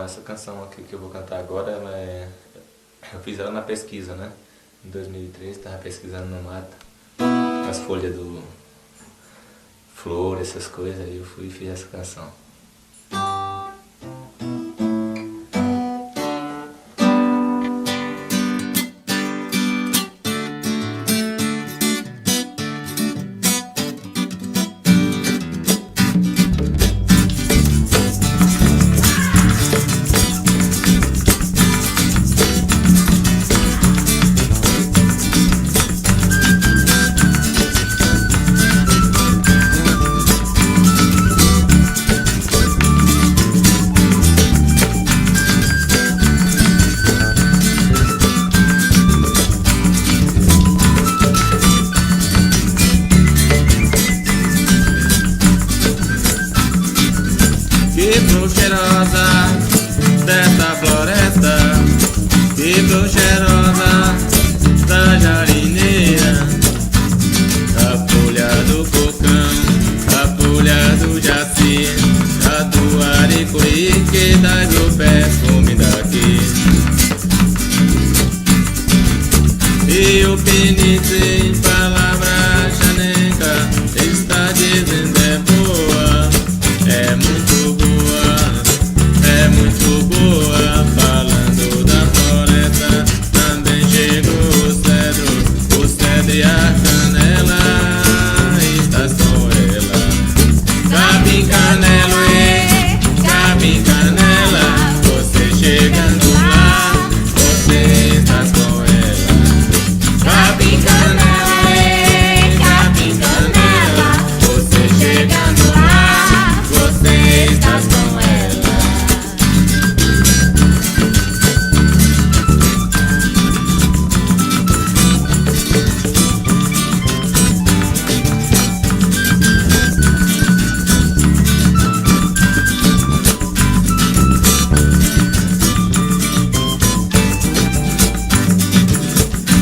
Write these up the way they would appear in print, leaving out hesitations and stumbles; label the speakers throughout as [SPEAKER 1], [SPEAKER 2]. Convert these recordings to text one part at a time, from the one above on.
[SPEAKER 1] essa canção aqui que eu vou cantar agora, eu fiz ela na pesquisa, né? Em 2013, estava pesquisando no mato, as folhas do flor, essas coisas, aí eu fui e fiz essa canção.
[SPEAKER 2] Que flor cheirosa dessa floresta, que flor cheirosa da jarineira, a folha do cocão, a folha do jaci, a do aricuí que traz o perfume daqui. E o penitre em palavra chaneca está dizendo é boa, é muito boa, falando da floresta. Também chegou o cedro e a canela, estás com ela. Capim canelo, capim canela, você chegando lá, você estás com ela. Capim canelo, capim canela, você chegando lá, você estás com ela.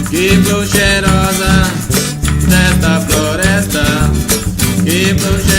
[SPEAKER 2] Que flor cheirosa desta floresta, que flor cheirosa